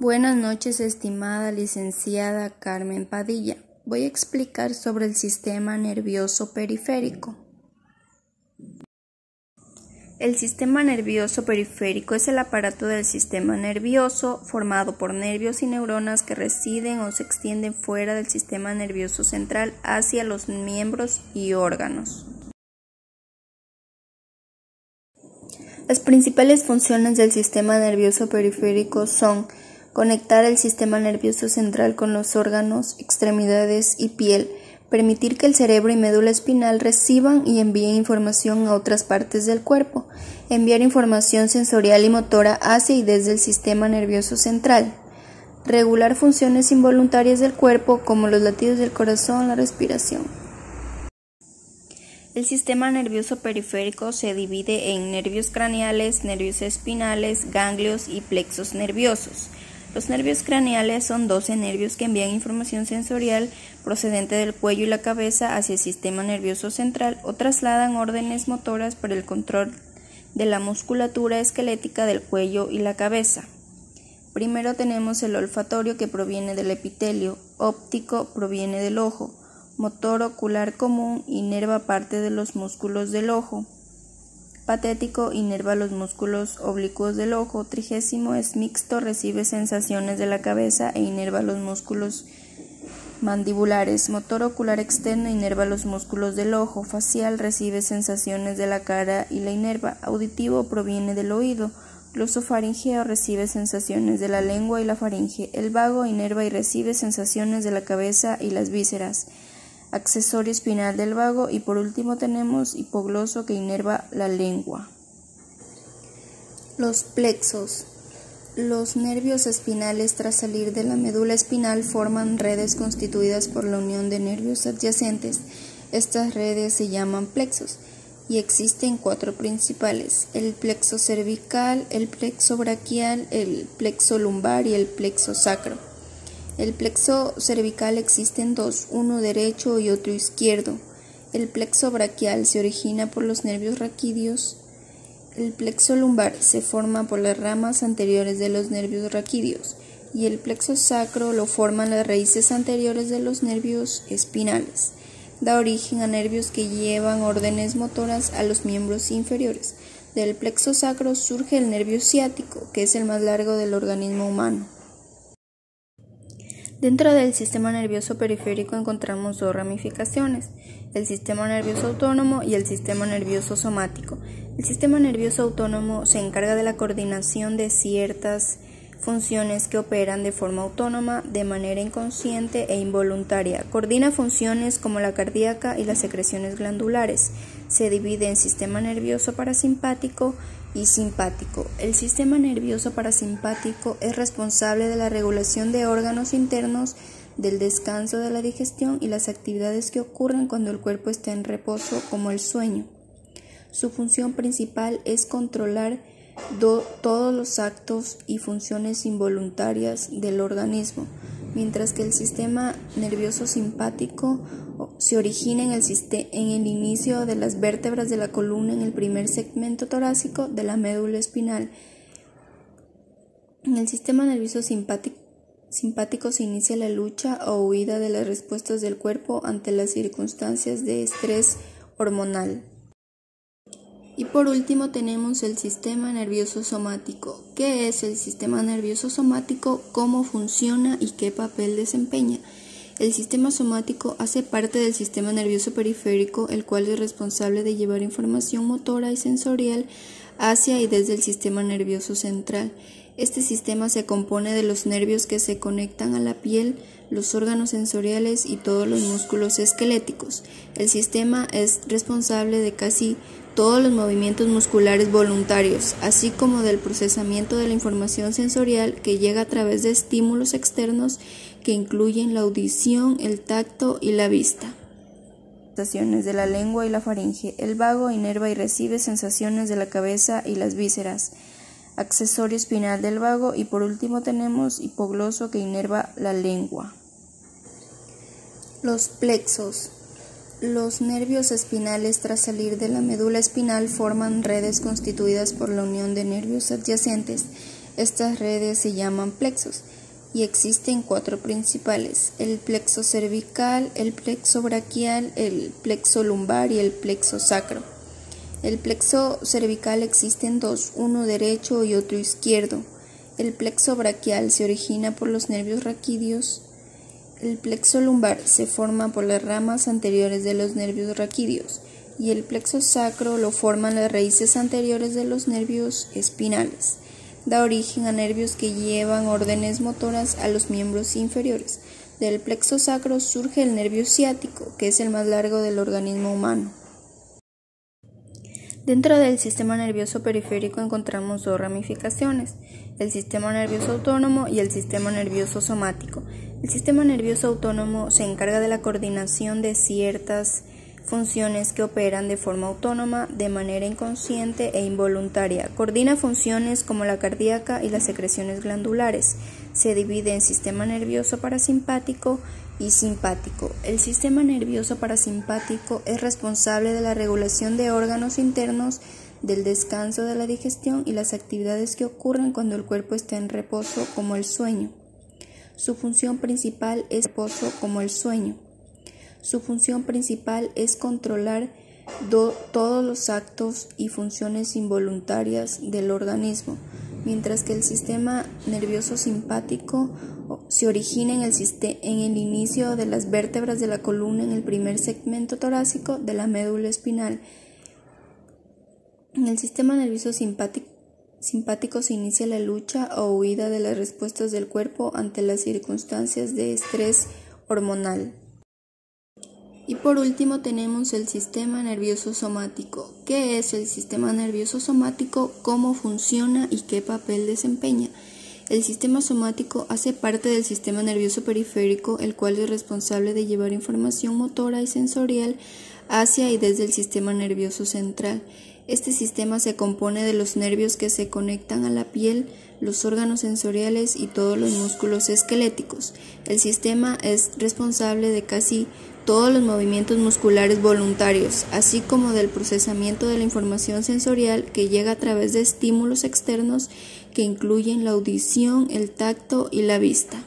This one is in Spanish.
Buenas noches, estimada licenciada Carmen Padilla. Voy a explicar sobre el sistema nervioso periférico. El sistema nervioso periférico es el aparato del sistema nervioso formado por nervios y neuronas que residen o se extienden fuera del sistema nervioso central hacia los miembros y órganos. Las principales funciones del sistema nervioso periférico son conectar el sistema nervioso central con los órganos, extremidades y piel, permitir que el cerebro y médula espinal reciban y envíen información a otras partes del cuerpo, enviar información sensorial y motora hacia y desde el sistema nervioso central, regular funciones involuntarias del cuerpo como los latidos del corazón, la respiración. El sistema nervioso periférico se divide en nervios craneales, nervios espinales, ganglios y plexos nerviosos. Los nervios craneales son 12 nervios que envían información sensorial procedente del cuello y la cabeza hacia el sistema nervioso central o trasladan órdenes motoras para el control de la musculatura esquelética del cuello y la cabeza. Primero tenemos el olfatorio, que proviene del epitelio, óptico proviene del ojo, motor ocular común inerva parte de los músculos del ojo, patético inerva los músculos oblicuos del ojo, trigésimo es mixto, recibe sensaciones de la cabeza e inerva los músculos mandibulares, motor ocular externo inerva los músculos del ojo, facial recibe sensaciones de la cara y la inerva, auditivo proviene del oído, glosofaringeo recibe sensaciones de la lengua y la faringe, el vago inerva y recibe sensaciones de la cabeza y las vísceras, accesorio espinal del vago, y por último tenemos hipogloso, que inerva la lengua. Los plexos. Los nervios espinales, tras salir de la médula espinal, forman redes constituidas por la unión de nervios adyacentes. Estas redes se llaman plexos y existen 4 principales: el plexo cervical, el plexo braquial, el plexo lumbar y el plexo sacro. El plexo cervical existen 2, uno derecho y otro izquierdo. El plexo braquial se origina por los nervios raquídeos. El plexo lumbar se forma por las ramas anteriores de los nervios raquídeos y el plexo sacro lo forman las raíces anteriores de los nervios espinales. Da origen a nervios que llevan órdenes motoras a los miembros inferiores. Del plexo sacro surge el nervio ciático, que es el más largo del organismo humano. Dentro del sistema nervioso periférico encontramos 2 ramificaciones: el sistema nervioso autónomo y el sistema nervioso somático. El sistema nervioso autónomo se encarga de la coordinación de ciertas funciones que operan de forma autónoma, de manera inconsciente e involuntaria. Coordina funciones como la cardíaca y las secreciones glandulares. Se divide en sistema nervioso parasimpático y simpático. El sistema nervioso parasimpático es responsable de la regulación de órganos internos, del descanso, de la digestión y las actividades que ocurren cuando el cuerpo está en reposo, como el sueño. Su función principal es controlar todos los actos y funciones involuntarias del organismo, mientras que el sistema nervioso simpático se origina en el inicio de las vértebras de la columna, en el primer segmento torácico de la médula espinal. En el sistema nervioso simpático se inicia la lucha o huida de las respuestas del cuerpo ante las circunstancias de estrés hormonal. Y por último tenemos el sistema nervioso somático. ¿Qué es el sistema nervioso somático? ¿Cómo funciona y qué papel desempeña? El sistema somático hace parte del sistema nervioso periférico, el cual es responsable de llevar información motora y sensorial hacia y desde el sistema nervioso central. Este sistema se compone de los nervios que se conectan a la piel, los órganos sensoriales y todos los músculos esqueléticos. El sistema es responsable de casi todos los movimientos musculares voluntarios, así como del procesamiento de la información sensorial que llega a través de estímulos externos que incluyen la audición, el tacto y la vista. Sensaciones de la lengua y la faringe. El vago inerva y recibe sensaciones de la cabeza y las vísceras. Accesorio espinal del vago, y por último tenemos hipogloso, que inerva la lengua. Los plexos. Los nervios espinales, tras salir de la médula espinal, forman redes constituidas por la unión de nervios adyacentes. Estas redes se llaman plexos y existen 4 principales: el plexo cervical, el plexo braquial, el plexo lumbar y el plexo sacro. El plexo cervical existen 2, uno derecho y otro izquierdo. El plexo braquial se origina por los nervios raquídeos. El plexo lumbar se forma por las ramas anteriores de los nervios raquídeos y el plexo sacro lo forman las raíces anteriores de los nervios espinales. Da origen a nervios que llevan órdenes motoras a los miembros inferiores. Del plexo sacro surge el nervio ciático, que es el más largo del organismo humano. Dentro del sistema nervioso periférico encontramos 2 ramificaciones: el sistema nervioso autónomo y el sistema nervioso somático. El sistema nervioso autónomo se encarga de la coordinación de ciertas funciones que operan de forma autónoma, de manera inconsciente e involuntaria. Coordina funciones como la cardíaca y las secreciones glandulares. Se divide en sistema nervioso parasimpático y simpático. El sistema nervioso parasimpático es responsable de la regulación de órganos internos, del descanso, de la digestión y las actividades que ocurren cuando el cuerpo está en reposo, como el sueño. Su función principal es controlar todos los actos y funciones involuntarias del organismo, mientras que el sistema nervioso simpático se origina en el inicio de las vértebras de la columna, en el primer segmento torácico de la médula espinal. En el sistema nervioso simpático se inicia la lucha o huida de las respuestas del cuerpo ante las circunstancias de estrés hormonal. Y por último tenemos el sistema nervioso somático. ¿Qué es el sistema nervioso somático? ¿Cómo funciona y qué papel desempeña? El sistema somático hace parte del sistema nervioso periférico, el cual es responsable de llevar información motora y sensorial hacia y desde el sistema nervioso central. Este sistema se compone de los nervios que se conectan a la piel, los órganos sensoriales y todos los músculos esqueléticos. El sistema es responsable de casi todos los movimientos musculares voluntarios, así como del procesamiento de la información sensorial que llega a través de estímulos externos que incluyen la audición, el tacto y la vista.